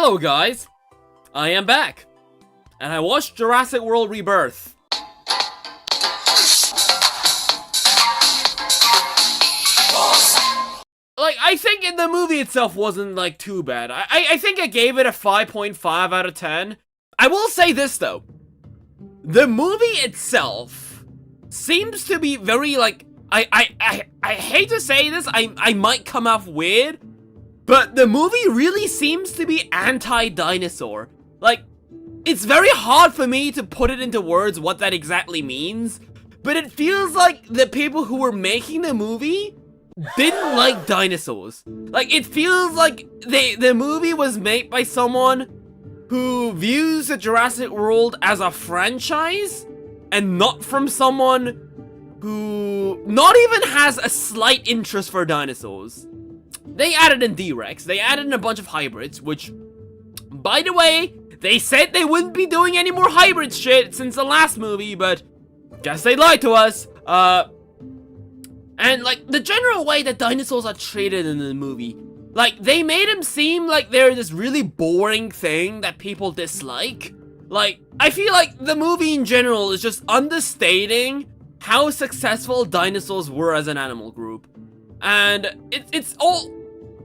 Hello guys, I am back, and I watched Jurassic World Rebirth. Like, I think in the movie itself wasn't, like, too bad. I think I gave it a 5.5 out of 10. I will say this, though. The movie itself seems to be very, like, I hate to say this, I might come off weird, but the movie really seems to be anti-dinosaur. Like, it's very hard for me to put it into words what that exactly means, but it feels like the people who were making the movie didn't like dinosaurs. Like, it feels like the movie was made by someone who views the Jurassic World as a franchise, and not from someone who not even has a slight interest for dinosaurs. They added in D-Rex, they added in a bunch of hybrids, which, by the way, they said they wouldn't be doing any more hybrid shit since the last movie, but guess they lied to us. And, like, the general way that dinosaurs are treated in the movie, like, they made them seem like they're this really boring thing that people dislike. Like, I feel like the movie in general is just understating how successful dinosaurs were as an animal group. And it's all,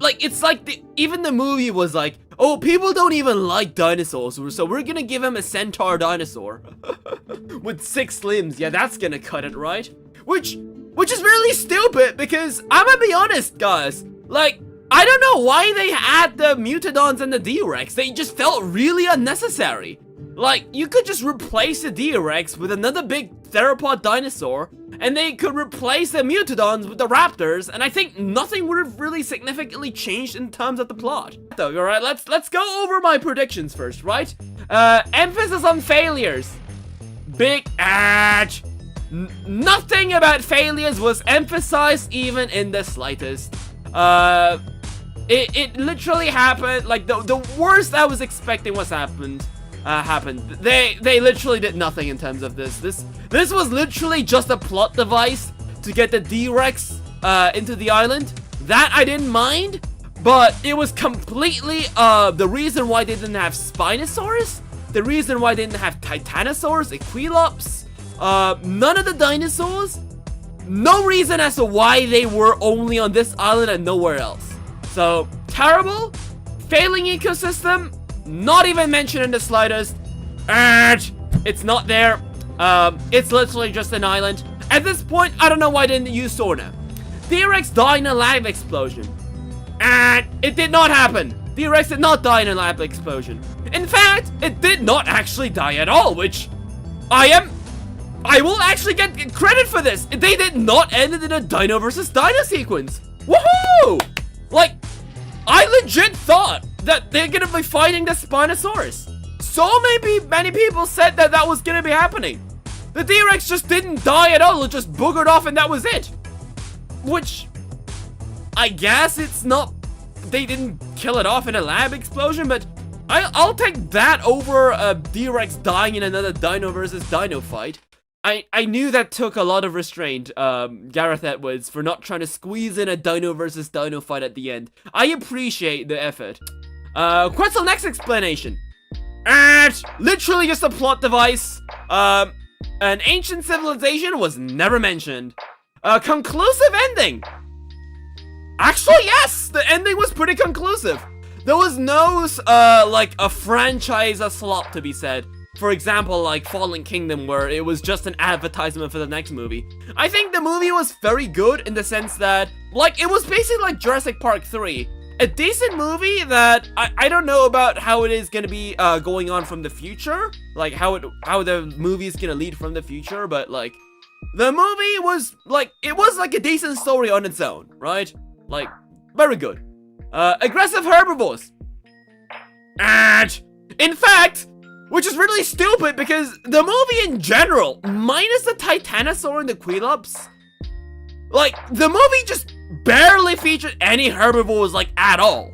like, it's like even the movie was like, oh, people don't even like dinosaurs, so we're gonna give him a centaur dinosaur with 6 limbs. Yeah, that's gonna cut it, right? Which is really stupid, because I'm gonna be honest, guys. Like, I don't know why they had the Mutodons and the D-Rex. They just felt really unnecessary. Like, you could just replace the D-Rex with another big theropod dinosaur, and they could replace the Mutodons with the Raptors, and I think nothing would have really significantly changed in terms of the plot. So, alright, let's go over my predictions first, right? Emphasis on failures. Big ad. Nothing about failures was emphasized even in the slightest. It literally happened, like, the worst I was expecting was happened. They literally did nothing in terms of this. This was literally just a plot device to get the D-Rex into the island. That I didn't mind, but it was completely the reason why they didn't have Spinosaurus, the reason why they didn't have Titanosaurs, Equilops, none of the dinosaurs, no reason as to why they were only on this island and nowhere else. So, terrible, failing ecosystem, not even mentioned in the slightest, and it's not there. It's literally just an island. At this point, I don't know why they didn't use Sorna. T-Rex died in a lava explosion, and it did not happen. T-Rex did not die in a lava explosion. In fact, it did not actually die at all, which I will actually get credit for this. They did not end it in a Dino versus Dino sequence. Woohoo! Like, I legit thought that they're gonna be fighting the Spinosaurus. So many people said that that was gonna be happening. The T-Rex just didn't die at all. It just boogered off and that was it. Which, I guess it's not, they didn't kill it off in a lab explosion, but I'll take that over a T-Rex dying in another Dino versus Dino fight. I knew that took a lot of restraint, Gareth Edwards, for not trying to squeeze in a Dino versus Dino fight at the end. I appreciate the effort. Quetzal next explanation. Literally just a plot device. An ancient civilization was never mentioned. Conclusive ending. Actually, yes, the ending was pretty conclusive. There was no, like, a franchise slop to be said. For example, like Fallen Kingdom, where it was just an advertisement for the next movie. I think the movie was very good in the sense that, like, it was basically like Jurassic Park 3. A decent movie that I don't know about how it is gonna be going on from the future. Like, how the movie is gonna lead from the future, but, like, the movie was, like, it was like a decent story on its own, right? Like, very good. Aggressive herbivores. And, in fact, which is really stupid because the movie in general, minus the Titanosaur and the Equilops, like, the movie just barely featured any herbivores, like, at all.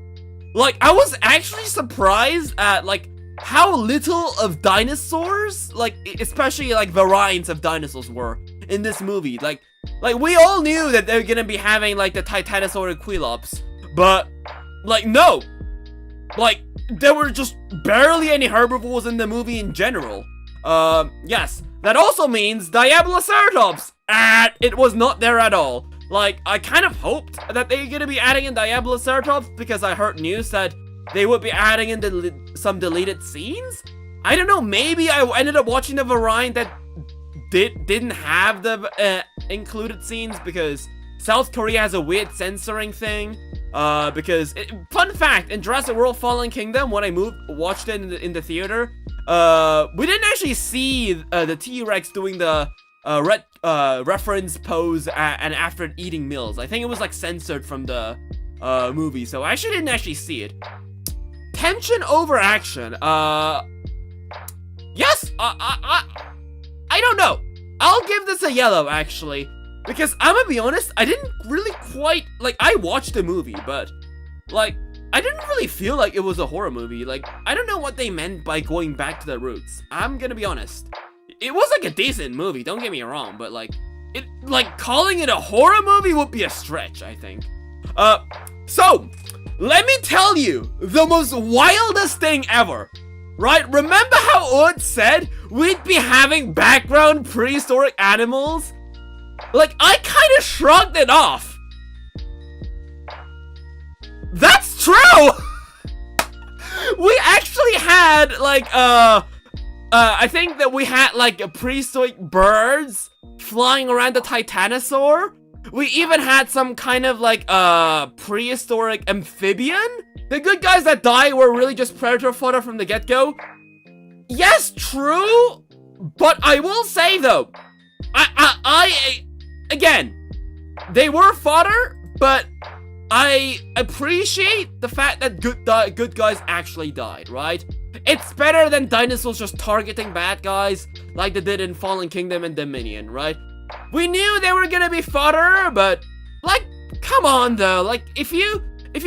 Like, I was actually surprised at, like, how little of dinosaurs, like, especially, like, variants of dinosaurs were in this movie. Like, we all knew that they're gonna be having, like, the Titanosaur and Equilops, but, like, no. Like, there were just barely any herbivores in the movie in general. Yes. That also means Diabloceratops. It was not there at all. Like, I kind of hoped that they were gonna be adding in Diabloceratops because I heard news that they would be adding in some deleted scenes. I don't know, maybe I ended up watching a variant that didn't have the included scenes because South Korea has a weird censoring thing. Fun fact, in Jurassic World Fallen Kingdom, when I watched it in the theater, we didn't actually see the T-Rex doing the reference pose and after eating meals. I think it was like censored from the movie, so I actually didn't see it. Tension over action. Yes, I don't know. I'll give this a yellow, actually. Because, I'm gonna be honest, I didn't really quite, like, I watched the movie, but, like, I didn't really feel like it was a horror movie. Like, I don't know what they meant by going back to the roots. I'm gonna be honest. It was, like, a decent movie, don't get me wrong, but, like, calling it a horror movie would be a stretch, I think. So, let me tell you the most wildest thing ever. Right? Remember how Oud said we'd be having background prehistoric animals? Like, I kind of shrugged it off. That's true! We actually had, like, I think that we had, like, prehistoric birds flying around the Titanosaur. We even had some kind of, like, prehistoric amphibian. The good guys that died were really just predator fodder from the get-go. Yes, true, but I will say, though, again, they were fodder, but I appreciate the fact that good guys actually died, right? It's better than dinosaurs just targeting bad guys like they did in Fallen Kingdom and Dominion, right? We knew they were gonna be fodder, but, like, come on, though. Like, if you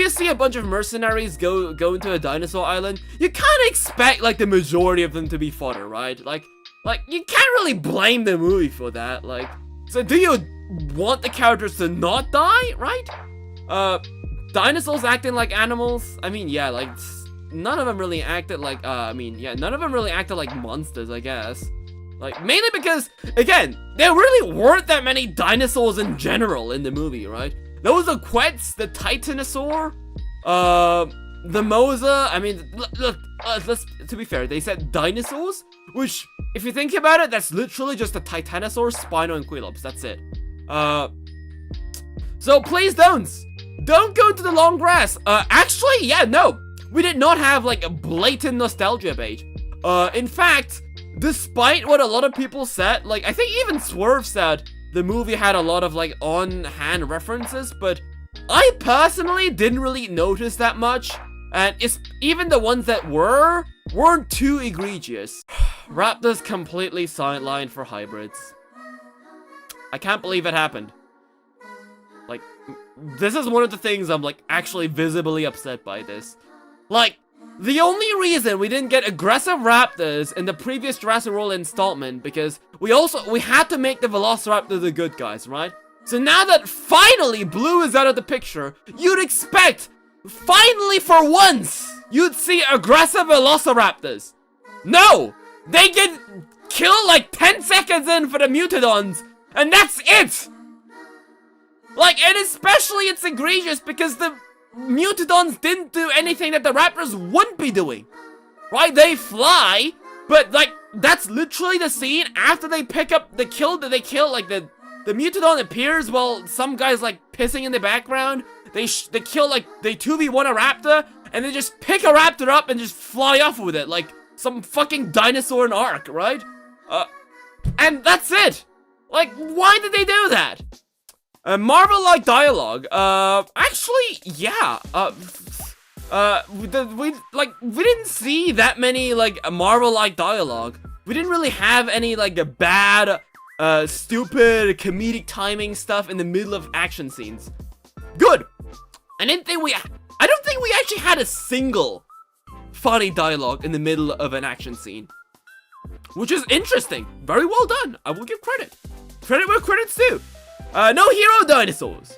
see a bunch of mercenaries go into a dinosaur island, you kind of expect, like, the majority of them to be fodder, right? Like, you can't really blame the movie for that, like, so do you want the characters to not die, right? Dinosaurs acting like animals? I mean, yeah, like, none of them really acted like, none of them really acted like monsters, I guess. Like, mainly because, again, there really weren't that many dinosaurs in general in the movie, right? There was the Quetz, the Titanosaur, the Mosa. I mean, look, to be fair, they said dinosaurs, which, if you think about it, that's literally just a Titanosaur, Spino, and Queelops. That's it. So please don't go into the long grass. Actually, yeah, no, we did not have, like, a blatant nostalgia bait. In fact, despite what a lot of people said, like, I think even Swerve said the movie had a lot of, like, on-hand references, but I personally didn't really notice that much, and even the ones that weren't too egregious. Raptors completely sidelined for hybrids. I can't believe it happened. Like, this is one of the things I'm, like, actually visibly upset by this. Like, the only reason we didn't get aggressive raptors in the previous Jurassic World installment because we had to make the Velociraptor the good guys, right? So now that finally Blue is out of the picture, you'd expect, finally for once, you'd see aggressive Velociraptors. No! They get killed like 10 seconds in for the Mutodons, and that's it! Like, and especially it's egregious because the Mutodons didn't do anything that the Raptors wouldn't be doing. Right? They fly, but, like, that's literally the scene after they pick up the kill that they kill. Like, the Mutodon appears while some guy's, like, pissing in the background. They kill, like, they 2v1 a raptor, and they just pick a raptor up and just fly off with it, like some fucking dinosaur in Ark, right? And that's it. Like, why did they do that? Marvel-like dialogue. Actually, yeah. We didn't see that many, like, Marvel-like dialogue. We didn't really have any, like, bad, stupid, comedic timing stuff in the middle of action scenes. Good. I don't think we actually had a single funny dialogue in the middle of an action scene. Which is interesting. Very well done. I will give credit. Credit where credit's due. No hero dinosaurs.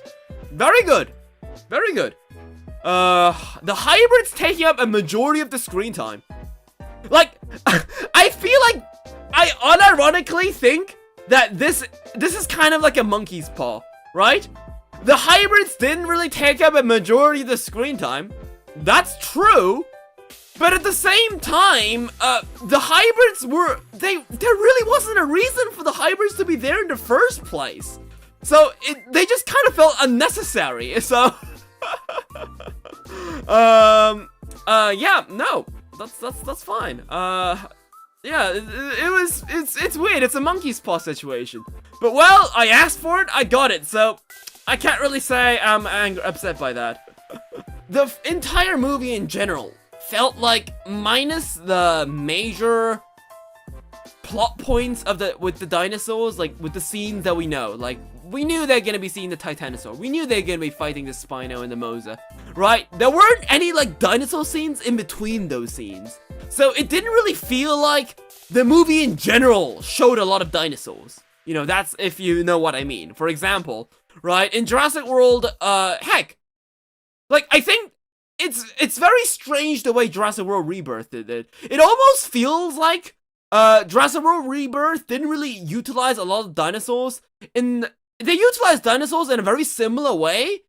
Very good. Very good. the hybrids taking up a majority of the screen time. Like, I feel like I unironically think that this is kind of like a monkey's paw, right? The hybrids didn't really take up a majority of the screen time. That's true. But at the same time, the hybrids were, there really wasn't a reason for the hybrids to be there in the first place. So, they just kind of felt unnecessary, so... yeah, no, that's fine. Yeah, it's weird, it's a monkey's paw situation. But well, I asked for it, I got it, so I can't really say I'm upset by that. The entire movie in general felt like, minus the major plot points of with the dinosaurs, like with the scenes that we know, like we knew they're gonna be seeing the Titanosaur, we knew they're gonna be fighting the Spino and the Mosa, right? There weren't any like dinosaur scenes in between those scenes, so it didn't really feel like the movie in general showed a lot of dinosaurs. You know, that's if you know what I mean. For example, right, in Jurassic World, heck, like I think it's very strange the way Jurassic World Rebirth did it. It almost feels like Jurassic World Rebirth didn't really utilize a lot of dinosaurs. They utilized dinosaurs in a very similar way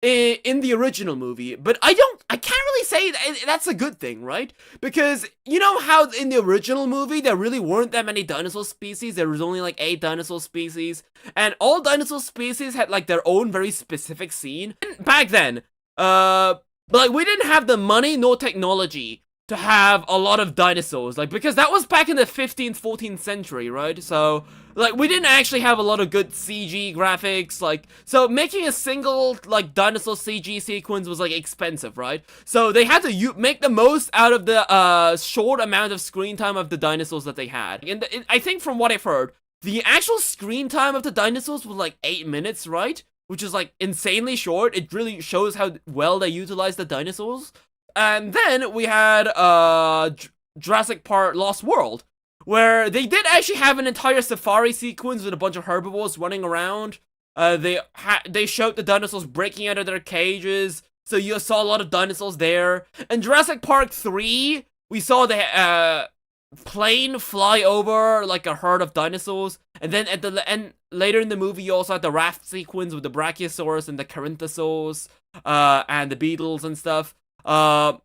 in the original movie, but I can't really say that's a good thing, right? Because you know how in the original movie there really weren't that many dinosaur species. There was only like 8 dinosaur species, and all dinosaur species had like their own very specific scene. Back then, like we didn't have the money nor technology to have a lot of dinosaurs, like, because that was back in the 15th, 14th century, right? So, like, we didn't actually have a lot of good CG graphics, like, so making a single, like, dinosaur CG sequence was, like, expensive, right? So they had to make the most out of the, short amount of screen time of the dinosaurs that they had. And I think from what I've heard, the actual screen time of the dinosaurs was, like, 8 minutes, right? Which is, like, insanely short. It really shows how well they utilized the dinosaurs. And then we had Jurassic Park Lost World, where they did actually have an entire safari sequence with a bunch of herbivores running around. They showed the dinosaurs breaking out of their cages, so you saw a lot of dinosaurs there. In Jurassic Park 3, we saw the plane fly over like a herd of dinosaurs, and then at the end, later in the movie, you also had the raft sequence with the Brachiosaurus and the Carnivores, and the beetles and stuff. And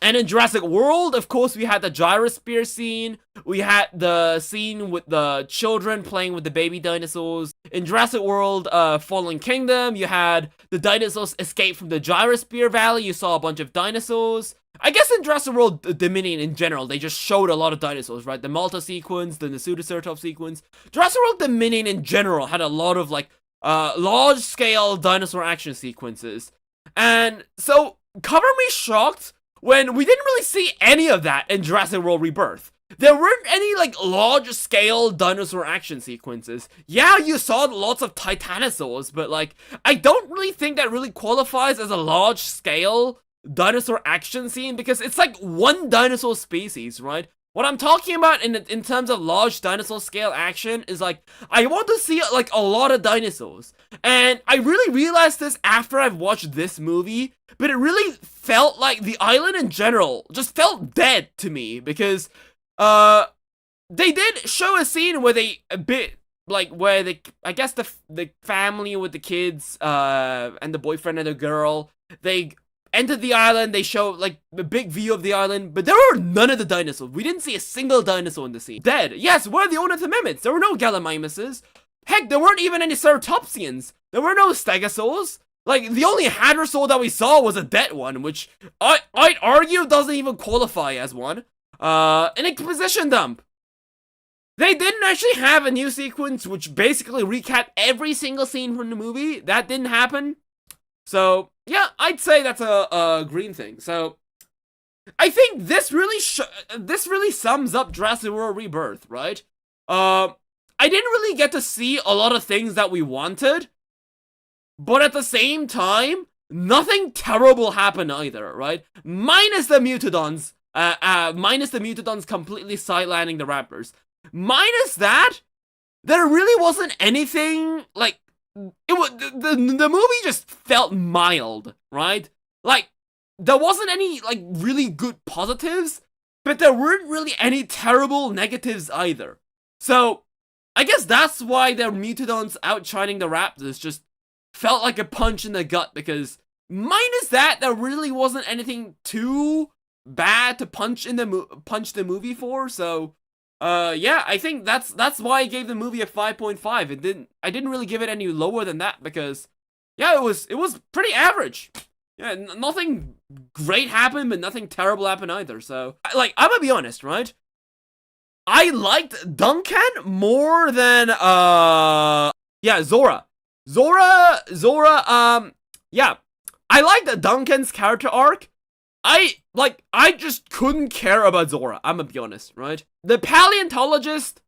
in Jurassic World, of course, we had the gyrosphere scene. We had the scene with the children playing with the baby dinosaurs. In Jurassic World, Fallen Kingdom, you had the dinosaurs escape from the gyrosphere valley. You saw a bunch of dinosaurs. I guess in Jurassic World Dominion in general, they just showed a lot of dinosaurs, right? The Malta sequence, the Nasutoceratops sequence. Jurassic World Dominion in general had a lot of, like, large-scale dinosaur action sequences. And so, cover me shocked when we didn't really see any of that in Jurassic World Rebirth. There weren't any, like, large-scale dinosaur action sequences. Yeah, you saw lots of Titanosaurs, but, like, I don't really think that really qualifies as a large-scale dinosaur action scene, because it's, like, one dinosaur species, right? What I'm talking about in terms of large dinosaur scale action is, like, I want to see, like, a lot of dinosaurs. And I really realized this after I've watched this movie, but it really felt like the island in general just felt dead to me, because, they did show a scene where they, I guess the family with the kids, and the boyfriend and the girl, they entered the island. They show, like, a big view of the island, but there were none of the dinosaurs. We didn't see a single dinosaur in the scene. Dead. Yes, where are the ornithomimids? There were no gallimimuses. Heck, there weren't even any ceratopsians. There were no stegosaurs. Like, the only hadrosaur that we saw was a dead one, which I'd argue doesn't even qualify as one. An exposition dump. They didn't actually have a new sequence which basically recapped every single scene from the movie. That didn't happen. So, yeah, I'd say that's a green thing. So, I think this really sums up Jurassic World Rebirth, right? I didn't really get to see a lot of things that we wanted, but at the same time, nothing terrible happened either, right? Minus the Mutodons, completely sidelining the Raptors. Minus that, there really wasn't anything, like, the movie just felt mild, right? like, there wasn't any, like, really good positives, but there weren't really any terrible negatives either. So, I guess that's why the Mutodons outshining the Raptors just felt like a punch in the gut, because minus that, there really wasn't anything too bad to punch the movie for. So, yeah, I think that's why I gave the movie a 5.5. I didn't really give it any lower than that, because yeah, it was pretty average. Yeah, nothing great happened, but nothing terrible happened either. So, like, I'm gonna be honest, right? I liked Duncan more than yeah, Zora, yeah, I liked Duncan's character arc. I just couldn't care about Zora, I'm gonna be honest, right? The paleontologist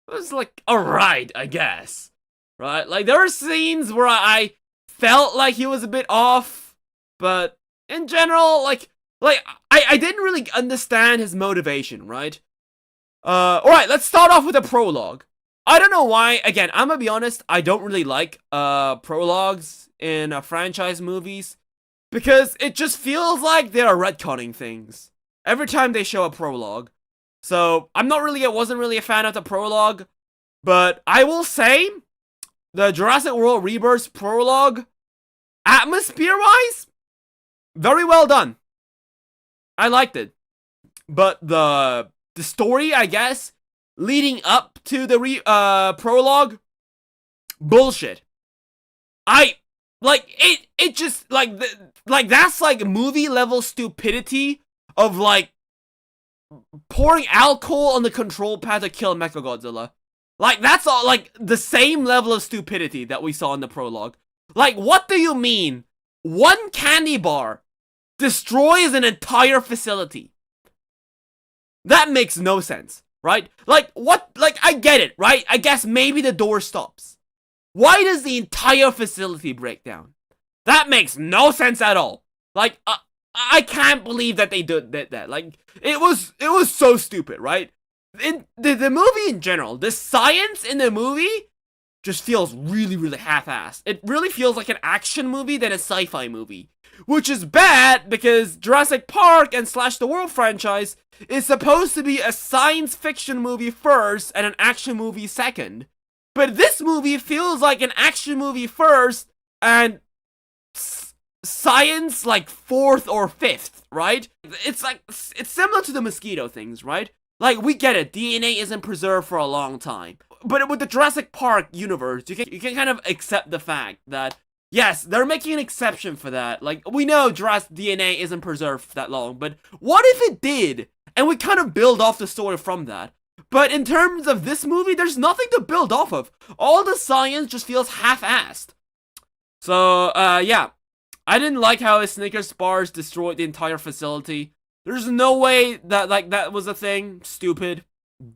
was like, alright, I guess. Right? Like, there were scenes where I felt like he was a bit off, but in general, like I didn't really understand his motivation, right? Alright, let's start off with a prologue. I don't know why, again, I'm gonna be honest, I don't really like prologues in franchise movies, because it just feels like they're retconning things every time they show a prologue. So, I wasn't really a fan of the prologue, but I will say, the Jurassic World Rebirth prologue, atmosphere-wise, very well done. I liked it. But the story, I guess, leading up to the prologue, bullshit. It just, that's like movie level stupidity of, like, pouring alcohol on the control pad to kill Mechagodzilla. Like, that's all, like, the same level of stupidity that we saw in the prologue. Like, what do you mean? One candy bar destroys an entire facility. That makes no sense, right? Like, what? Like, I get it, right? I guess maybe the door stops. Why does the entire facility break down? That makes no sense at all. Like, I can't believe that they did that. Like, it was so stupid, right? In the movie in general, the science in the movie just feels really, really half-assed. It really feels like an action movie than a sci-fi movie. Which is bad, because Jurassic Park and Slash the World franchise is supposed to be a science fiction movie first and an action movie second. But this movie feels like an action movie first and science like fourth or fifth, right? It's similar to the mosquito things, right? Like, we get it, DNA isn't preserved for a long time. But with the Jurassic Park universe, you can kind of accept the fact that, yes, they're making an exception for that. Like, we know Jurassic DNA isn't preserved for that long, but what if it did? And we kind of build off the story from that. But in terms of this movie, there's nothing to build off of. All the science just feels half-assed. So, yeah. I didn't like how his Snickers bars destroyed the entire facility. There's no way that, like, that was a thing. Stupid.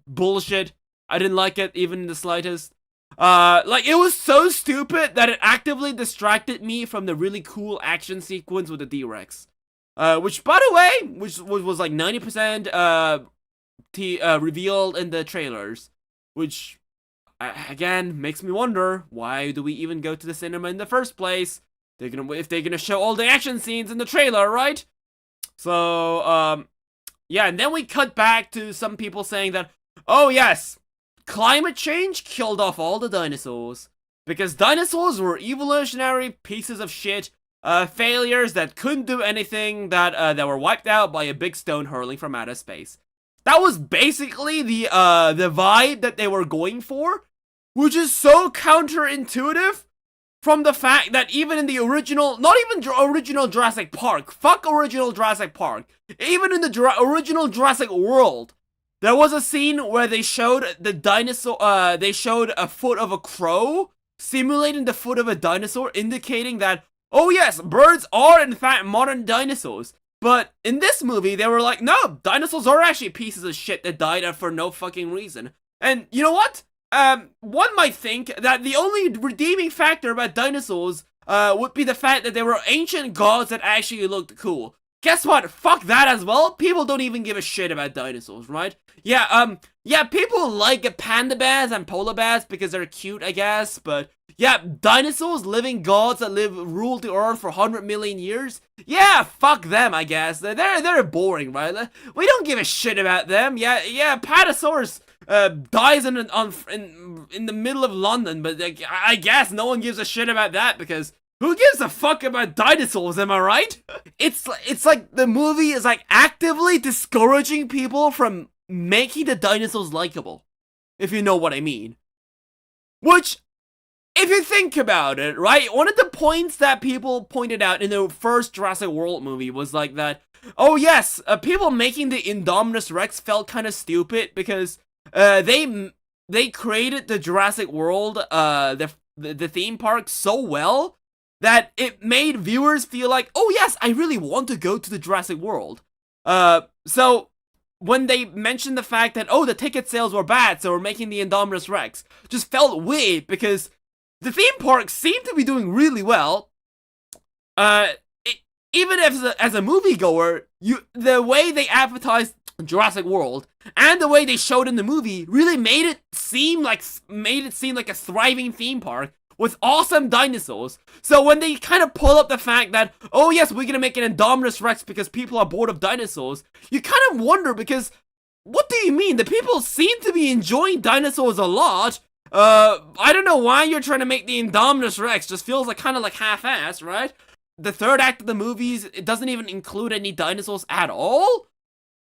Bullshit. I didn't like it, even in the slightest. Like, it was so stupid that it actively distracted me from the really cool action sequence with the D-Rex. Which, by the way, was like 90%, revealed in the trailers. Which, again, makes me wonder, why do we even go to the cinema in the first place? If they're gonna show all the action scenes in the trailer, right? So, yeah, and then we cut back to some people saying that, oh yes, climate change killed off all the dinosaurs. Because dinosaurs were evolutionary pieces of shit, failures that couldn't do anything, that were wiped out by a big stone hurling from outer space. That was basically the vibe that they were going for, which is so counterintuitive from the fact that even in the original, not even original Jurassic Park, fuck original Jurassic Park, even in the original Jurassic World, there was a scene where they showed the dinosaur, they showed a foot of a crow simulating the foot of a dinosaur, indicating that, oh yes, birds are in fact modern dinosaurs. But in this movie, they were like, no, dinosaurs are actually pieces of shit that died for no fucking reason. And you know what? One might think that the only redeeming factor about dinosaurs, would be the fact that they were ancient gods that actually looked cool. Guess what? Fuck that as well. People don't even give a shit about dinosaurs, right? Yeah, yeah, people like panda bears and polar bears because they're cute, I guess, but Yeah, dinosaurs, living gods that ruled the earth for 100 million years. Yeah, fuck them, I guess. They're boring, right? We don't give a shit about them. Yeah, Patasaurus dies in the middle of London, but like, I guess no one gives a shit about that because who gives a fuck about dinosaurs, am I right? It's like the movie is like actively discouraging people from making the dinosaurs likable, if you know what I mean. Which, if you think about it, right, one of the points that people pointed out in the first Jurassic World movie was like that, oh yes, people making the Indominus Rex felt kind of stupid because they created the Jurassic World, the theme park so well that it made viewers feel like, oh yes, I really want to go to the Jurassic World. So when they mentioned the fact that, oh, the ticket sales were bad, so we're making the Indominus Rex, just felt weird because the theme park seemed to be doing really well. Even as a moviegoer, the way they advertised Jurassic World and the way they showed in the movie really made it seem like a thriving theme park with awesome dinosaurs. So when they kind of pull up the fact that, oh yes, we're gonna make an Indominus Rex because people are bored of dinosaurs, you kind of wonder because, what do you mean? The people seem to be enjoying dinosaurs a lot. I don't know why you're trying to make the Indominus Rex. Just feels like kind of like half-assed, right? The third act of the movies, it doesn't even include any dinosaurs at all?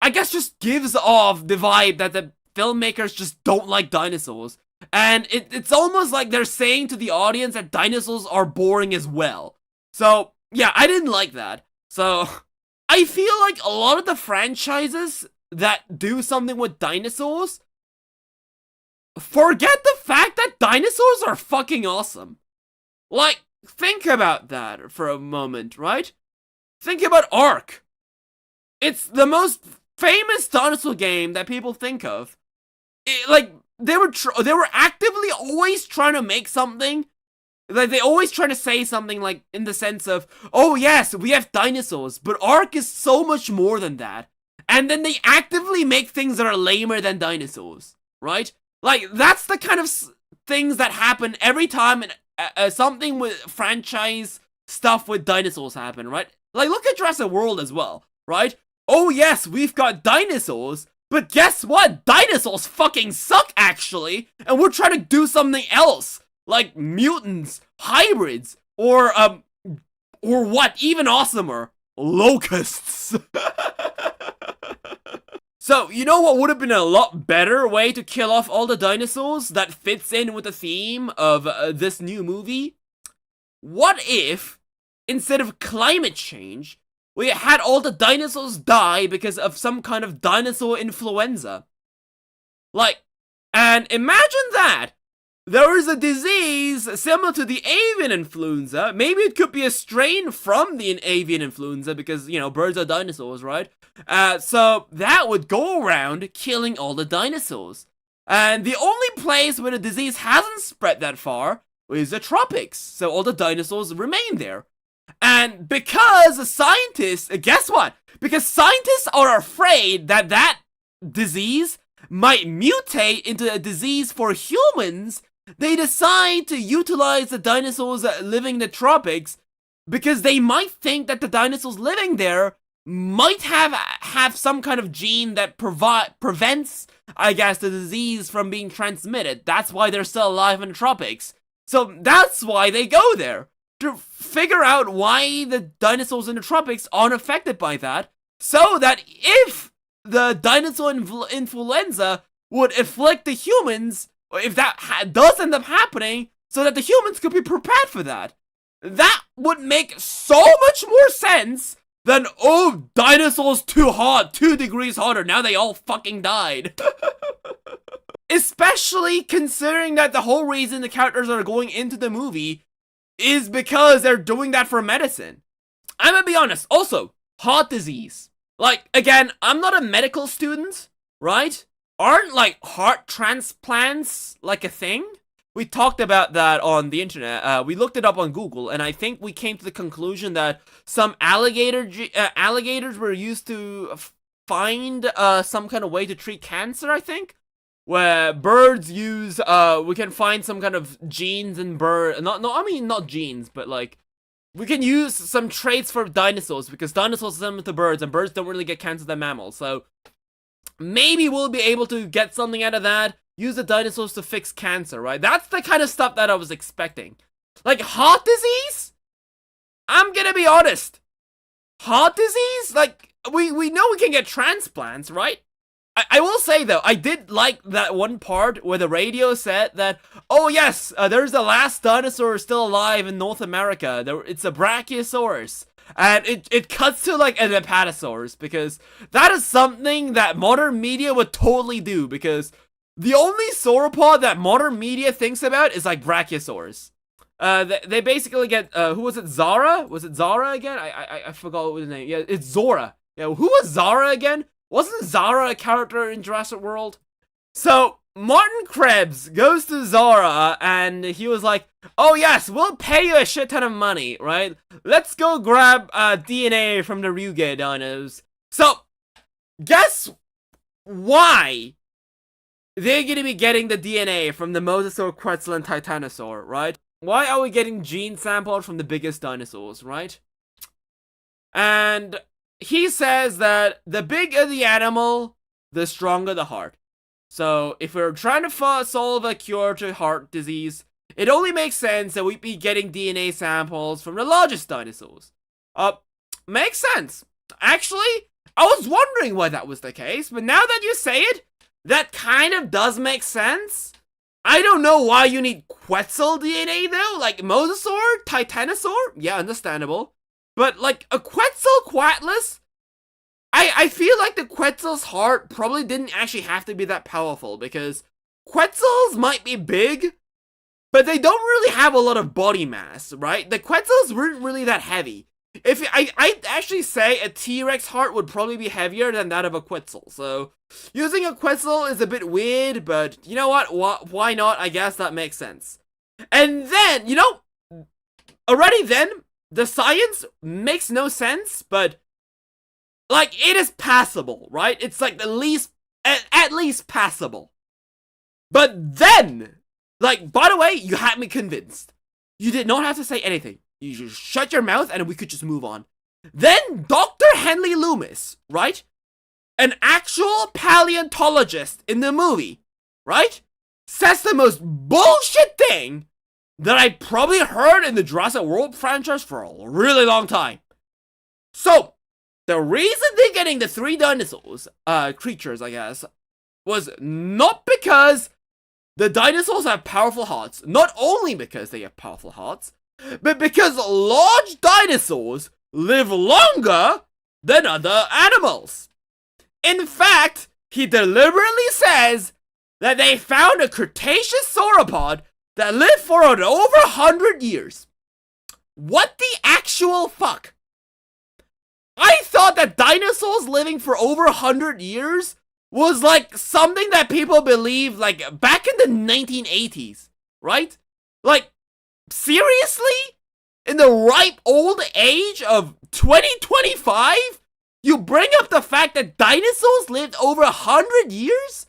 I guess just gives off the vibe that the filmmakers just don't like dinosaurs. And it's almost like they're saying to the audience that dinosaurs are boring as well. So, yeah, I didn't like that. So, I feel like a lot of the franchises that do something with dinosaurs forget the fact that dinosaurs are fucking awesome. Like, think about that for a moment, right? Think about Ark. It's the most famous dinosaur game that people think of. They were actively always trying to make something. Like, they always try to say something like, in the sense of, oh yes, we have dinosaurs, but Ark is so much more than that. And then they actively make things that are lamer than dinosaurs, right? Like, that's the kind of things that happen every time something with franchise stuff with dinosaurs happen, right? Like, look at Jurassic World as well, right? Oh yes, we've got dinosaurs, but guess what? Dinosaurs fucking suck, actually, and we're trying to do something else, like mutants, hybrids, or what, even awesomer, locusts. So, you know what would have been a lot better way to kill off all the dinosaurs that fits in with the theme of this new movie? What if, instead of climate change, we had all the dinosaurs die because of some kind of dinosaur influenza? Like, and imagine that! There is a disease similar to the avian influenza. Maybe it could be a strain from the avian influenza because, you know, birds are dinosaurs, right? So that would go around killing all the dinosaurs. And the only place where the disease hasn't spread that far is the tropics. So all the dinosaurs remain there. And because scientists, guess what? Because scientists are afraid that that disease might mutate into a disease for humans, they decide to utilize the dinosaurs living in the tropics because they might think that the dinosaurs living there might have some kind of gene that prevents, I guess, the disease from being transmitted. That's why they're still alive in the tropics. So that's why they go there, to figure out why the dinosaurs in the tropics aren't affected by that, so that if the dinosaur influenza would afflict the humans, or if that does end up happening, so that the humans could be prepared for that. That would make so much more sense than, oh, dinosaurs too hot, 2 degrees hotter, now they all fucking died. Especially considering that the whole reason the characters are going into the movie is because they're doing that for medicine. I'm gonna be honest, also, heart disease. Like, again, I'm not a medical student, right? Aren't, like, heart transplants, like, a thing? We talked about that on the internet. We looked it up on Google, and I think we came to the conclusion that some alligators were used to find some kind of way to treat cancer, I think? where birds use, we can find some kind of genes in not genes, but like, we can use some traits for dinosaurs, because dinosaurs are similar to birds, and birds don't really get cancer than mammals, so maybe we'll be able to get something out of that, use the dinosaurs to fix cancer, right? That's the kind of stuff that I was expecting. Like, heart disease? I'm gonna be honest. Heart disease? Like, we know we can get transplants, right? I will say, though, I did like that one part where the radio said that, oh yes, there's the last dinosaur still alive in North America. It's a Brachiosaurus. And it cuts to, like, an Apatosaurus, because that is something that modern media would totally do, because the only sauropod that modern media thinks about is, like, Brachiosaurus. They basically get, who was it, Zara? Was it Zara again? I forgot what was the name. Yeah, it's Zora. Yeah, who was Zara again? Wasn't Zara a character in Jurassic World? So, Martin Krebs goes to Zara, and he was like, oh yes, we'll pay you a shit ton of money, right? Let's go grab DNA from the Ryuge dinos. So, guess why they're gonna be getting the DNA from the Mosasaur, Quetzal, and Titanosaur, right? Why are we getting gene sampled from the biggest dinosaurs, right? And he says that the bigger the animal, the stronger the heart. So, if we're trying to solve a cure to heart disease, it only makes sense that we'd be getting DNA samples from the largest dinosaurs. Makes sense. Actually, I was wondering why that was the case, but now that you say it, that kind of does make sense. I don't know why you need Quetzal DNA, though. Like, Mosasaur, Titanosaur? Yeah, understandable. But, like, a Quetzalcoatlus? I feel like the Quetzal's heart probably didn't actually have to be that powerful, because Quetzals might be big, but they don't really have a lot of body mass, right? The Quetzals weren't really that heavy. I'd actually say a T-Rex heart would probably be heavier than that of a Quetzal, so using a Quetzal is a bit weird, but you know what? Why not? I guess that makes sense. And then, you know, already then, the science makes no sense, but like, it is passable, right? It's like the least, at least passable. But then, like, by the way, you had me convinced. You did not have to say anything. You just shut your mouth and we could just move on. Then Dr. Henley Loomis, right? An actual paleontologist in the movie, right? Says the most bullshit thing that I probably heard in the Jurassic World franchise for a really long time. So, the reason they're getting the 3 dinosaurs, creatures, I guess, was not because the dinosaurs have powerful hearts. Not only because they have powerful hearts, but because large dinosaurs live longer than other animals. In fact, he deliberately says that they found a Cretaceous sauropod that lived for over 100 years. What the actual fuck? I thought that dinosaurs living for over 100 years was like something that people believed like back in the 1980s, right? Like, seriously? In the ripe old age of 2025? You bring up the fact that dinosaurs lived over 100 years?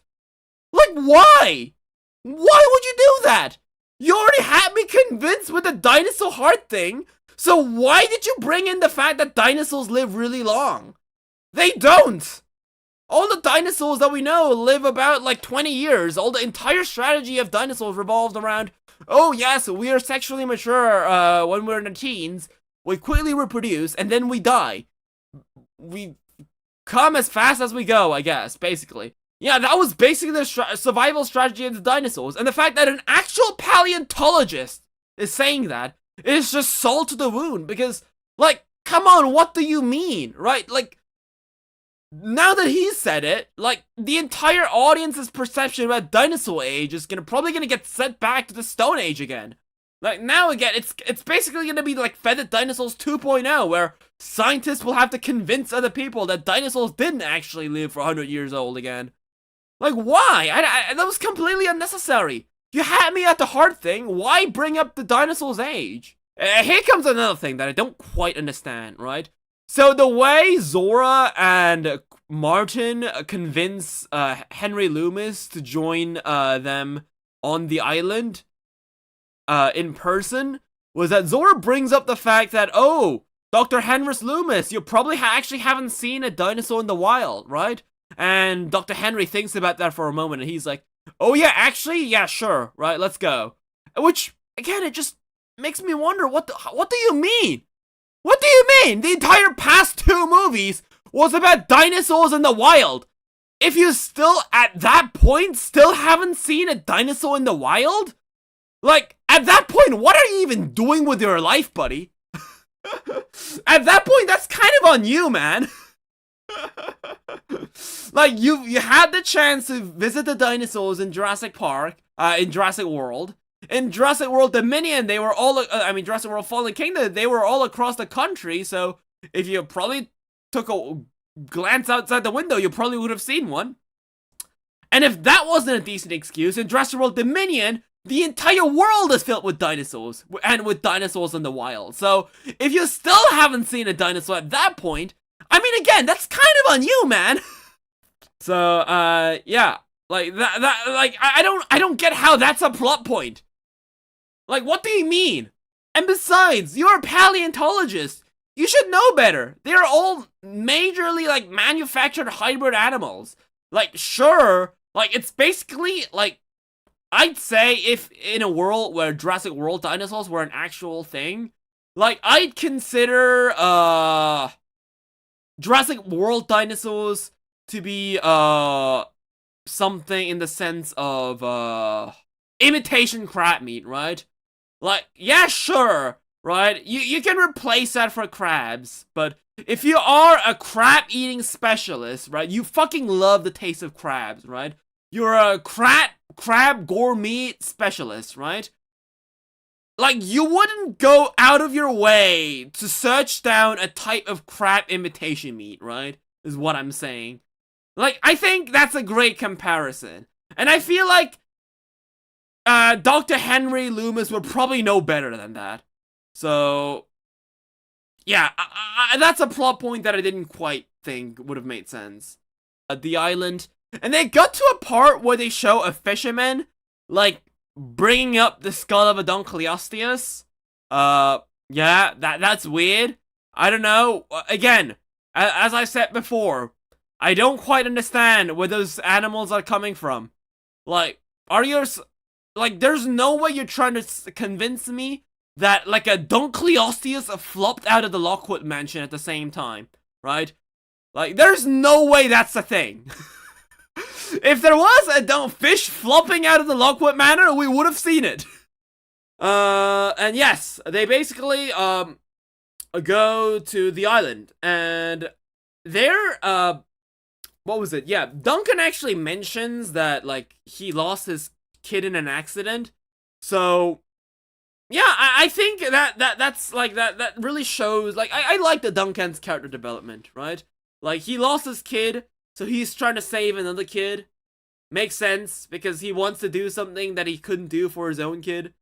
Like, why? Why would you do that? You already had me convinced with the dinosaur heart thing, so why did you bring in the fact that dinosaurs live really long? They don't! All the dinosaurs that we know live about like 20 years. All the entire strategy of dinosaurs revolved around, oh yes, we are sexually mature when we're in the teens, we quickly reproduce, and then we die. We come as fast as we go, I guess, basically. Yeah, that was basically the survival strategy of the dinosaurs, and the fact that an actual paleontologist is saying that is just salt to the wound, because, like, come on, what do you mean, right? Like, now that he said it, like, the entire audience's perception about dinosaur age is probably gonna get set back to the Stone Age again. Like, now again, it's basically gonna be like Feathered Dinosaurs 2.0, where scientists will have to convince other people that dinosaurs didn't actually live for 100 years old again. Like, why? That was completely unnecessary. You had me at the heart thing, why bring up the dinosaur's age? Here comes another thing that I don't quite understand, right? So the way Zora and Martin convince Henry Loomis to join them on the island in person was that Zora brings up the fact that, oh, Dr. Henry Loomis, you probably actually haven't seen a dinosaur in the wild, right? And Dr. Henry thinks about that for a moment, and he's like, oh yeah, actually, yeah, sure, right, let's go. Which, again, it just makes me wonder, what do you mean? What do you mean? The entire past 2 movies was about dinosaurs in the wild. If you still, at that point, still haven't seen a dinosaur in the wild? Like, at that point, what are you even doing with your life, buddy? At that point, that's kind of on you, man. Like, you had the chance to visit the dinosaurs in Jurassic Park, in Jurassic World. In Jurassic World Dominion, they were all, Jurassic World Fallen Kingdom, they were all across the country, so if you probably took a glance outside the window, you probably would have seen one. And if that wasn't a decent excuse, in Jurassic World Dominion, the entire world is filled with dinosaurs, and with dinosaurs in the wild. So, if you still haven't seen a dinosaur at that point, I mean, again, that's kind of on you, man. So, yeah, like, I don't get how that's a plot point. Like, what do you mean? And besides, you're a paleontologist. You should know better. They're all majorly, like, manufactured hybrid animals. Like, sure, like, it's basically, like, I'd say if in a world where Jurassic World dinosaurs were an actual thing, like, I'd consider, Jurassic World dinosaurs to be, something in the sense of, imitation crab meat, right? Like, yeah, sure, right? You can replace that for crabs, but if you are a crab-eating specialist, right, you fucking love the taste of crabs, right? You're a crab gourmet specialist, right? Like, you wouldn't go out of your way to search down a type of crab imitation meat, right? Is what I'm saying. Like, I think that's a great comparison. And I feel like Dr. Henry Loomis would probably know better than that. So, yeah, that's a plot point that I didn't quite think would have made sense. The island. And they got to a part where they show a fisherman, like, bringing up the skull of a Dunkleosteus. Yeah, that's weird. I don't know. Again, as I said before, I don't quite understand where those animals are coming from. Like, like, there's no way you're trying to convince me that, like, a Dunkleosteus flopped out of the Lockwood Mansion at the same time, right? Like, there's no way that's a thing. If there was a fish flopping out of the Lockwood Manor, we would have seen it. And yes, they basically, go to the island, and there, what was it? Yeah, Duncan actually mentions that, like, he lost his kid in an accident. So, yeah, I think that's, like, that really shows, like, I like the Duncan's character development, right? Like, he lost his kid, so he's trying to save another kid. Makes sense, because he wants to do something that he couldn't do for his own kid.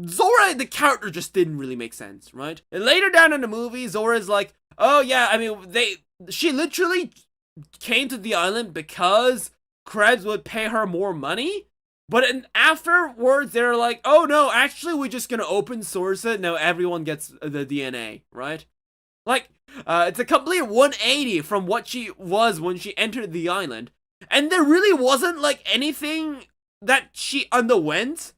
Zora, the character, just didn't really make sense, right? And later down in the movie, Zora's like, oh yeah, I mean, she literally came to the island because Krebs would pay her more money. But afterwards, they're like, oh no, actually, we're just gonna open source it. Now everyone gets the DNA, right? Like, it's a complete 180 from what she was when she entered the island. And there really wasn't, like, anything that she underwent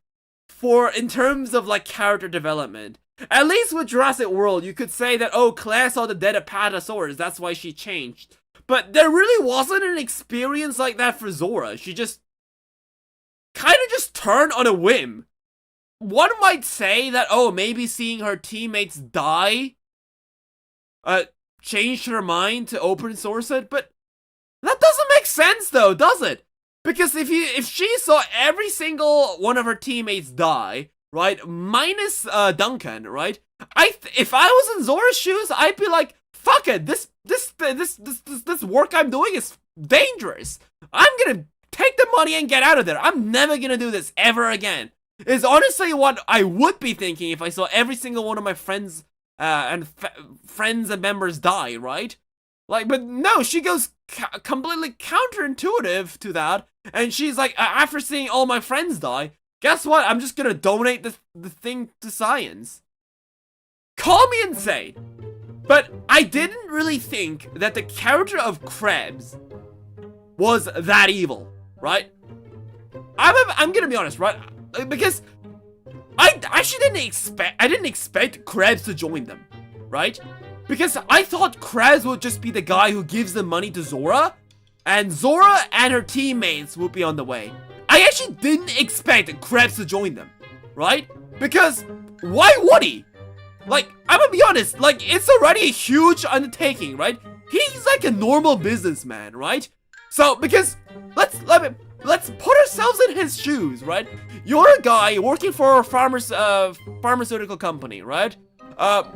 in terms of, like, character development. At least with Jurassic World, you could say that, oh, Claire saw the dead Apatosaurus, that's why she changed. But there really wasn't an experience like that for Zora. She just kind of just turned on a whim. One might say that, oh, maybe seeing her teammates die changed her mind to open source it, but that doesn't make sense though, does it? Because if she saw every single one of her teammates die, right, minus Duncan, right? If I was in Zora's shoes, I'd be like, fuck it, this work I'm doing is dangerous. I'm gonna take the money and get out of there. I'm never gonna do this ever again. Is honestly what I would be thinking if I saw every single one of my friends and members die, right? Like, but no, she goes completely counterintuitive to that. And she's like, after seeing all my friends die, guess what? I'm just gonna donate the thing to science. Call me insane, but I didn't really think that the character of Krebs was that evil, right? I'm gonna be honest, right? Because I actually didn't expect Krebs to join them, right? Because I thought Krebs would just be the guy who gives the money to Zora, and Zora and her teammates would be on the way. I actually didn't expect Krebs to join them, right? Because why would he? Like, I'm gonna be honest, like, it's already a huge undertaking, right? He's like a normal businessman, right? So, because, let's put ourselves in his shoes, right? You're a guy working for a pharmaceutical company, right?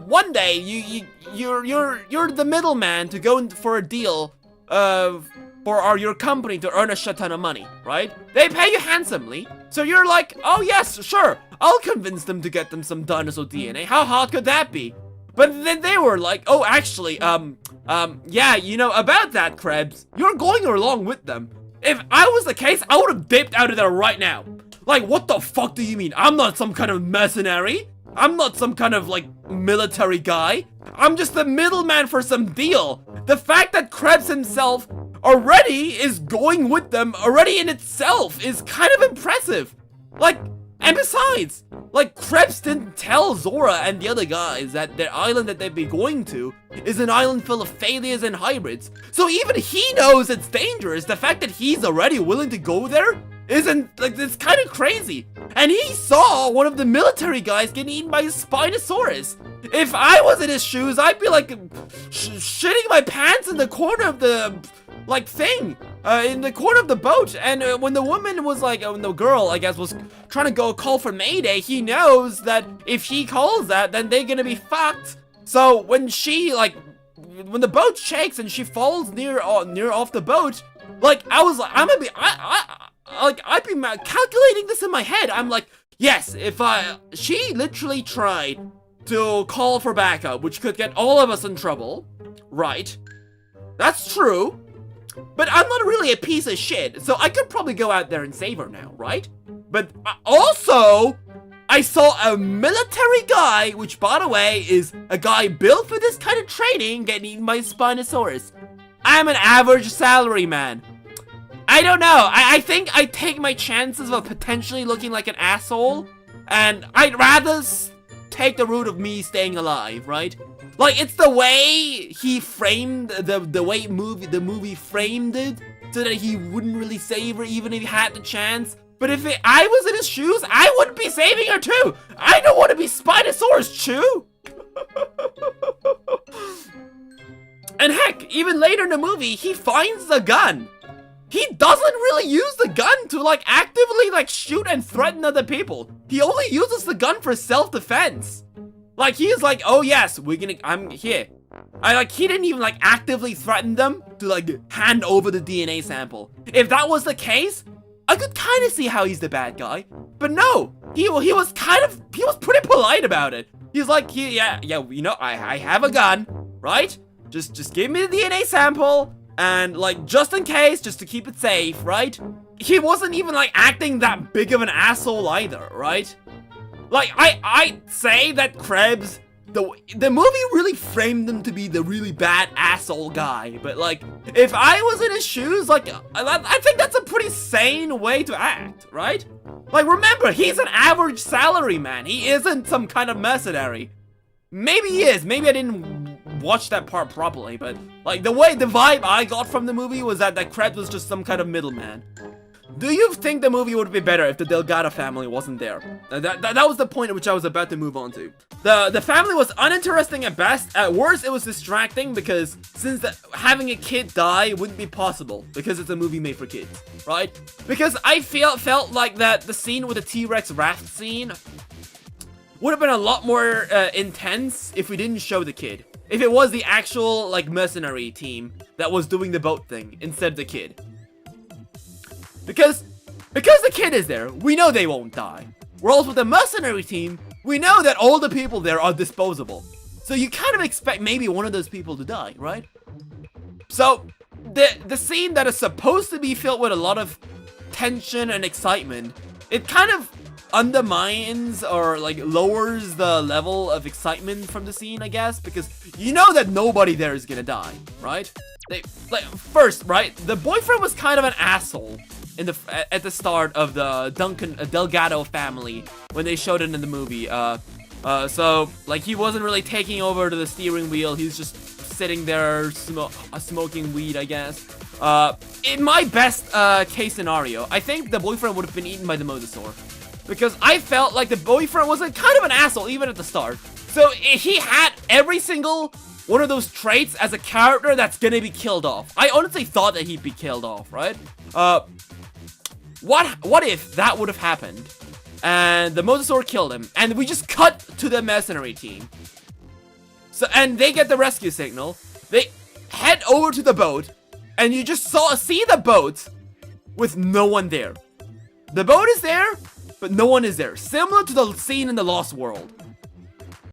One day, you're the middleman to go in for a deal, for your company to earn a shit ton of money, right? They pay you handsomely, so you're like, oh yes, sure, I'll convince them to get them some dinosaur DNA. How hard could that be? But then they were like, oh, actually, yeah, you know, about that, Krebs, you're going along with them. If I was the case, I would have dipped out of there right now. Like, what the fuck do you mean? I'm not some kind of mercenary. I'm not some kind of, like, military guy. I'm just the middleman for some deal. The fact that Krebs himself already is going with them already in itself is kind of impressive. Like, and besides, like, Krebs didn't tell Zora and the other guys that their island that they'd be going to is an island full of failures and hybrids. So even he knows it's dangerous. The fact that he's already willing to go there isn't, like, it's kind of crazy. And he saw one of the military guys getting eaten by a Spinosaurus. If I was in his shoes, I'd be like shitting my pants in the corner of the in the corner of the boat. And when the woman was like, when the girl, I guess, was trying to go call for Mayday, he knows that if he calls that, then they're gonna be fucked. So when she, like, when the boat shakes and she falls near off the boat, like, I was like, I'm gonna be, I'd be calculating this in my head. I'm like, yes, if she literally tried to call for backup, which could get all of us in trouble, right? That's true. But I'm not really a piece of shit, so I could probably go out there and save her now, right? But also, I saw a military guy, which, by the way, is a guy built for this kind of training, getting eaten by a Spinosaurus. I'm an average salary man. I don't know. I think I take my chances of potentially looking like an asshole, and I'd rather take the route of me staying alive, right? Like, it's the way he framed the way the movie framed it, so that he wouldn't really save her even if he had the chance. But if I was in his shoes, I wouldn't be saving her too. I don't want to be Spinosaurus Chew. And heck, even later in the movie, he finds the gun. He doesn't really use the gun to, like, actively, like, shoot and threaten other people. He only uses the gun for self-defense. Like, he's like, oh yes, I'm here. He didn't even, like, actively threaten them to, like, hand over the DNA sample. If that was the case, I could kind of see how he's the bad guy. But no, he was pretty polite about it. He's like, yeah, you know, I have a gun, right? Just give me the DNA sample, and, like, just in case, just to keep it safe, right? He wasn't even, like, acting that big of an asshole either, right? Like, I'd say that Krebs, the movie really framed him to be the really bad asshole guy, but, like, if I was in his shoes, like, I think that's a pretty sane way to act, right? Like, remember, he's an average salary man. He isn't some kind of mercenary. Maybe he is. Maybe I didn't watch that part properly, but, like, the vibe I got from the movie was that Krebs was just some kind of middleman. Do you think the movie would be better if the Delgado family wasn't there? That was the point at which I was about to move on to. The family was uninteresting at best. At worst, it was distracting because since having a kid die wouldn't be possible because it's a movie made for kids, right? Because I felt like that the scene with the T-Rex raft scene would have been a lot more intense if we didn't show the kid. If it was the actual, like, mercenary team that was doing the boat thing instead of the kid. Because the kid is there, we know they won't die. Whereas with the mercenary team, we know that all the people there are disposable. So you kind of expect maybe one of those people to die, right? So, the scene that is supposed to be filled with a lot of tension and excitement, it kind of undermines or like lowers the level of excitement from the scene, I guess, because you know that nobody there is gonna die, right? First, right, the boyfriend was kind of an asshole at the start of the Delgado family when they showed it in the movie. So like he wasn't really taking over to the steering wheel. He's just sitting there smoking weed, I guess. In my best case scenario, I think the boyfriend would have been eaten by the mosasaur, because I felt like the boyfriend was kind of an asshole even at the start. So he had every single one of those traits as a character that's gonna be killed off. I honestly thought that he'd be killed off, right? What if that would have happened and the mosasaur killed him and we just cut to the mercenary team? So, and they get the rescue signal. They head over to the boat and you just see the boat with no one there. The boat is there, but no one is there. Similar to the scene in the Lost World.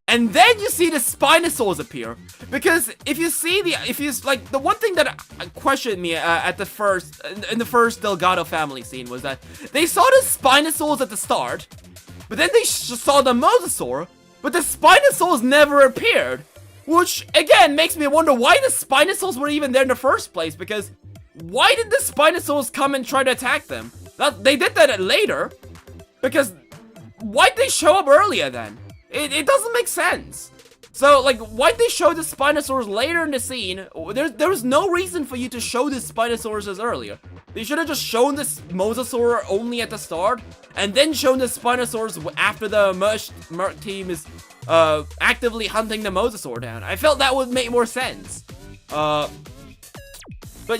And then you see the Spinosaurs appear, because if you like, the one thing that questioned me in the first Delgado family scene was that they saw the Spinosaurs at the start, but then they saw the mosasaur, but the Spinosaurs never appeared, which again makes me wonder why the Spinosaurs were even there in the first place. Because why did the Spinosaurs come and try to attack them? They did that later, because why'd they show up earlier then? It doesn't make sense. So, like, why'd they show the Spinosaurs later in the scene? There was no reason for you to show the Spinosaurs as earlier. They should have just shown this mosasaur only at the start, and then shown the Spinosaurs after the merc team is actively hunting the mosasaur down. I felt that would make more sense. But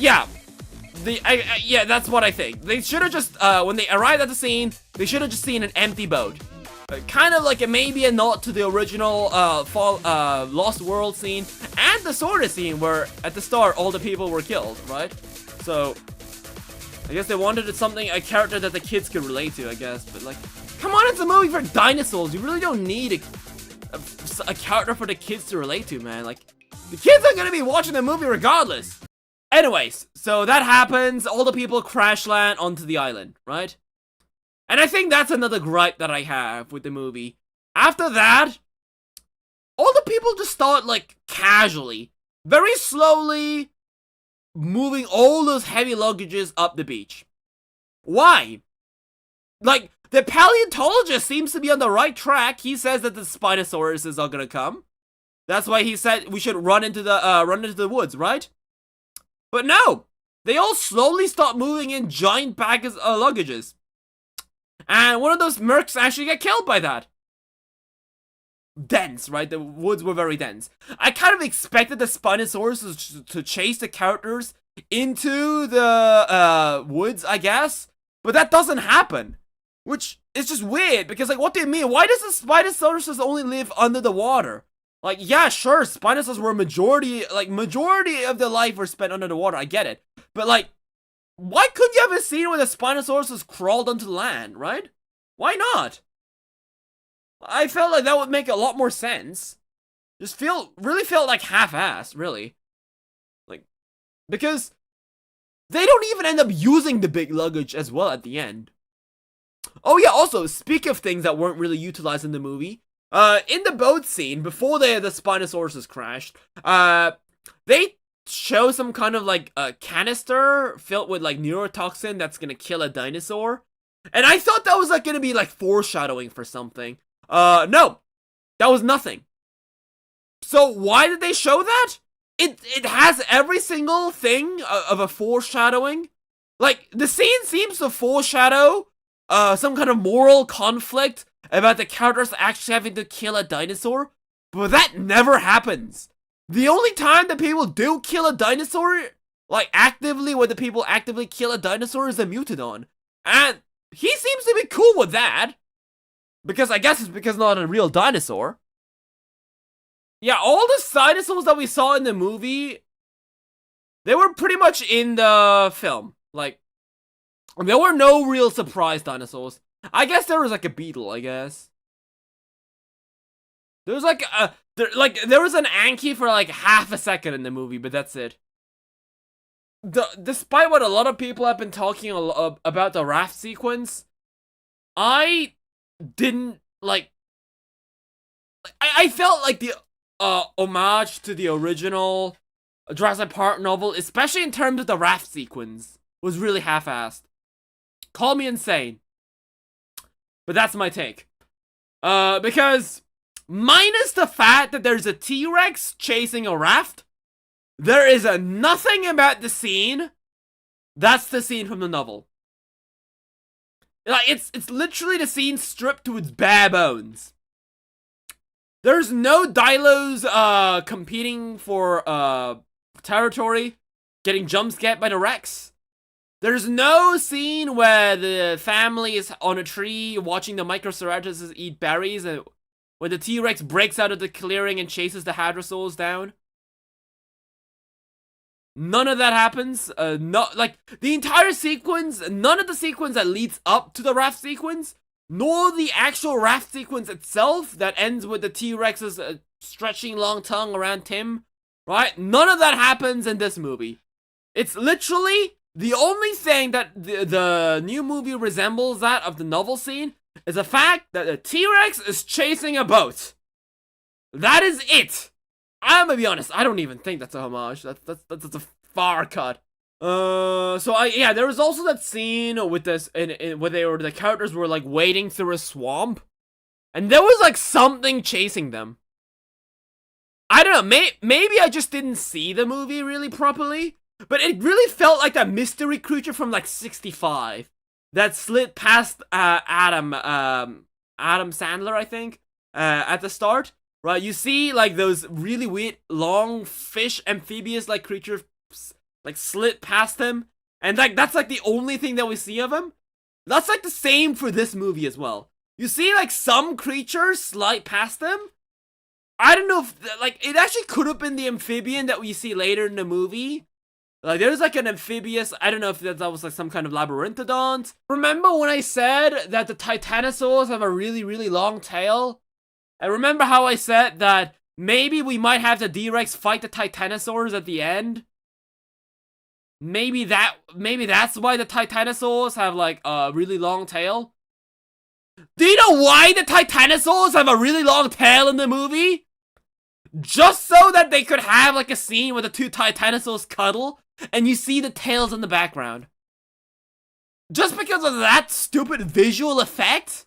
yeah. Yeah, that's what I think. They should have just, when they arrived at the scene, they should have just seen an empty boat. Kind of like maybe a nod to the original Lost World scene and the Saurian scene where at the start all the people were killed, right? So I guess they wanted a character that the kids could relate to, I guess. But like, come on, it's a movie for dinosaurs. You really don't need a character for the kids to relate to, man. Like, the kids are gonna be watching the movie regardless. Anyways, so that happens. All the people crash land onto the island, right? And I think that's another gripe that I have with the movie. After that, all the people just start, like, casually, very slowly, moving all those heavy luggages up the beach. Why? Like, the paleontologist seems to be on the right track. He says that the Spinosaurus are gonna come. That's why he said we should run into the woods, right? But no! They all slowly start moving in giant bags of luggages. And one of those mercs actually get killed by that. Dense, right? The woods were very dense. I kind of expected the Spinosaurus to chase the characters into the woods, I guess. But that doesn't happen. Which is just weird, because like, what do you mean? Why does the Spinosaurus only live under the water? Like, yeah, sure, Spinosaurus were majority of their life were spent under the water, I get it. But like, why couldn't you have a scene where the Spinosaurus crawled onto land, right? Why not? I felt like that would make a lot more sense. Really felt like half-assed, really. Like, because they don't even end up using the big luggage as well at the end. Oh yeah, also, speak of things that weren't really utilized in the movie, in the boat scene, before the Spinosaurus crashed, they show some kind of like a canister filled with like neurotoxin that's gonna kill a dinosaur. And I thought that was like gonna be like foreshadowing for something. No, that was nothing. So why did they show that? It has every single thing of a foreshadowing. Like, the scene seems to foreshadow some kind of moral conflict about the characters actually having to kill a dinosaur, but that never happens. The only time that people do kill a dinosaur, like actively, when the people actively kill a dinosaur, is a Mutodon. And he seems to be cool with that. Because I guess it's because not a real dinosaur. Yeah, all the dinosaurs that we saw in the movie, they were pretty much in the film. Like, there were no real surprise dinosaurs. I guess there was like a beetle, I guess. There was like there was an Anki for like half a second in the movie, but that's it. despite what a lot of people have been talking about the raft sequence, I didn't like. I felt like the homage to the original Jurassic Park novel, especially in terms of the raft sequence, was really half-assed. Call me insane, but that's my take. Because minus the fact that there's a T-Rex chasing a raft, there is nothing about the scene that's the scene from the novel. Like, it's literally the scene stripped to its bare bones. There's no dinos competing for territory, getting jump-scared by the Rex. There's no scene where the family is on a tree watching the Microceratops eat berries, and where the T-Rex breaks out of the clearing and chases the Hadrosaurs down. None of that happens. Not like the entire sequence. None of the sequence that leads up to the raft sequence, nor the actual raft sequence itself that ends with the T-Rex's stretching long tongue around Tim. Right? None of that happens in this movie. It's literally the only thing that the new movie resembles that of the novel scene is the fact that the T-Rex is chasing a boat. That is it. I'm gonna be honest, I don't even think that's a homage. That's a far cut. Yeah, there was also that scene with this where the characters were like wading through a swamp, and there was like something chasing them. I don't know, maybe I just didn't see the movie really properly, but it really felt like that mystery creature from like 65 that slid past Adam Sandler, I think, at the start. Right, you see like those really weird long fish amphibious like creatures like slid past him, and like that's like the only thing that we see of him. That's like the same for this movie as well. You see like some creatures slide past them. I don't know if like it actually could have been the amphibian that we see later in the movie. Like there's like an amphibious, I don't know if that was like some kind of labyrinthodont. Remember when I said that the titanosaurs have a really, really long tail? And remember how I said that maybe we might have the D-Rex fight the Titanosaurs at the end? Maybe that's why the Titanosaurs have like a really long tail? Do you know why the Titanosaurs have a really long tail in the movie? Just so that they could have like a scene where the two Titanosaurs cuddle and you see the tails in the background. Just because of that stupid visual effect?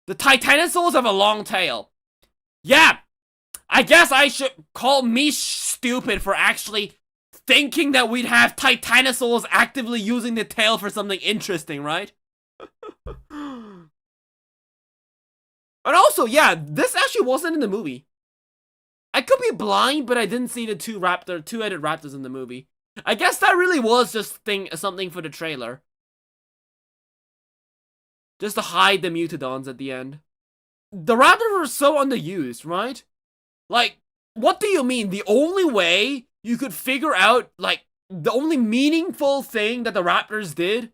The Titanosaurs have a long tail. Yeah, I guess I should call me stupid for actually thinking that we'd have Titanosaurs actively using the tail for something interesting, right? And also, yeah, this actually wasn't in the movie. I could be blind, but I didn't see the two-headed raptors in the movie. I guess that really was just something for the trailer. Just to hide the Mutodons at the end. The raptors were so underused, right? Like, what do you mean? The only way you could figure out, like, the only meaningful thing that the raptors did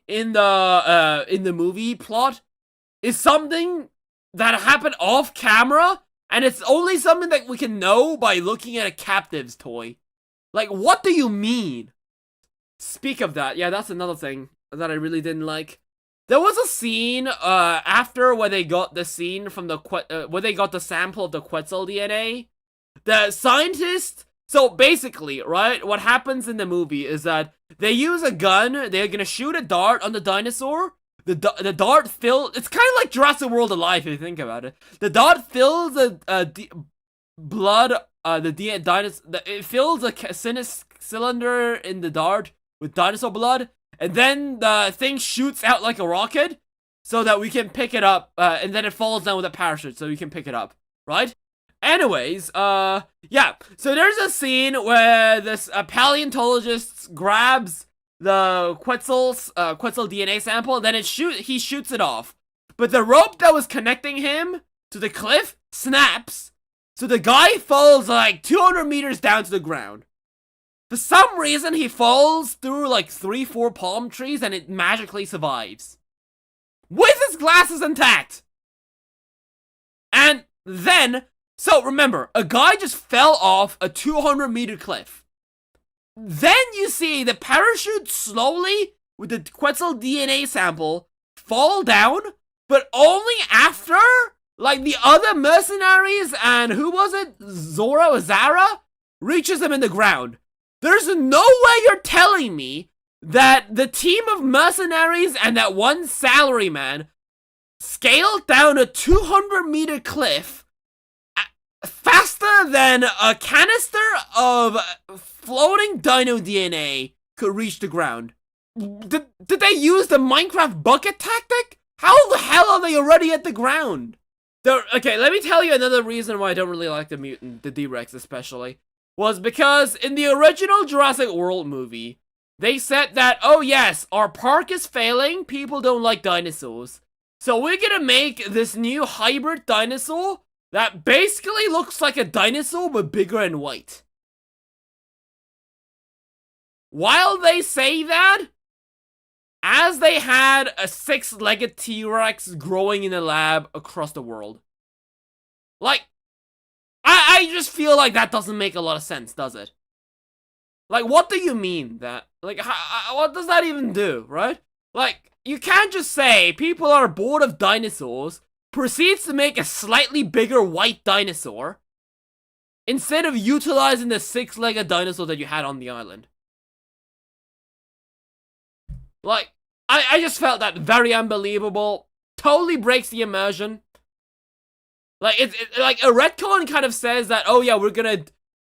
in the movie plot is something that happened off camera, and it's only something that we can know by looking at a captive's toy. Like, what do you mean? Speak of that, yeah, that's another thing that I really didn't like. There was a scene after where they got the scene from the where they got the sample of the Quetzal DNA. The scientists. So basically, right, what happens in the movie is that they use a gun. They're gonna shoot a dart on the dinosaur. The dart fills. It's kind of like Jurassic World Alive if you think about it. The dart fills blood. It fills a cylinder in the dart with dinosaur blood. And then the thing shoots out like a rocket so that we can pick it up. And then it falls down with a parachute so we can pick it up. Right? Anyways, yeah. So there's a scene where this paleontologist grabs the Quetzal DNA sample. Then he shoots it off. But the rope that was connecting him to the cliff snaps. So the guy falls like 200 meters down to the ground. For some reason, he falls through like 3-4 palm trees and it magically survives. With his glasses intact! And then, so remember, a guy just fell off a 200-meter cliff. then you see the parachute slowly, with the Quetzal DNA sample, fall down, but only after, like, the other mercenaries and, who was it? Zara? Reaches them in the ground. There's no way you're telling me that the team of mercenaries and that one salaryman scaled down a 200-meter cliff faster than a canister of floating dino DNA could reach the ground. Did they use the Minecraft bucket tactic? How the hell are they already at the ground? Okay, let me tell you another reason why I don't really like the mutant, the D-Rex especially, was because in the original Jurassic World movie, they said that, oh yes, our park is failing, people don't like dinosaurs. So we're gonna make this new hybrid dinosaur that basically looks like a dinosaur but bigger and white. While they say that, as they had a 6-legged T-Rex growing in a lab across the world. Like, I just feel like that doesn't make a lot of sense, does it? Like, what do you mean that? Like, what does that even do, right? Like, you can't just say people are bored of dinosaurs, proceeds to make a slightly bigger white dinosaur, instead of utilizing the 6-legged dinosaur that you had on the island. Like, I just felt that very unbelievable. Totally breaks the immersion. Like, like, a retcon kind of says that, oh yeah, we're gonna,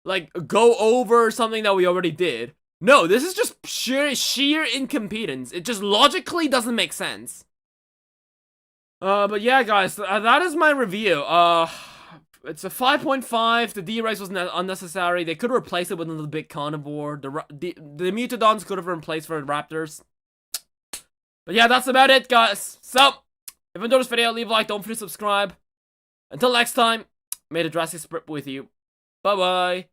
like, go over something that we already did. No, this is just sheer incompetence. It just logically doesn't make sense. But yeah, guys, that is my review. It's a 5.5. The D-Rex was unnecessary. They could replace it with another big carnivore. The Mutodons could have been replaced for the Raptors. But yeah, that's about it, guys. So, if you enjoyed this video, leave a like, don't forget to subscribe. Until next time, may the Jurassic Spirit with you. Bye-bye.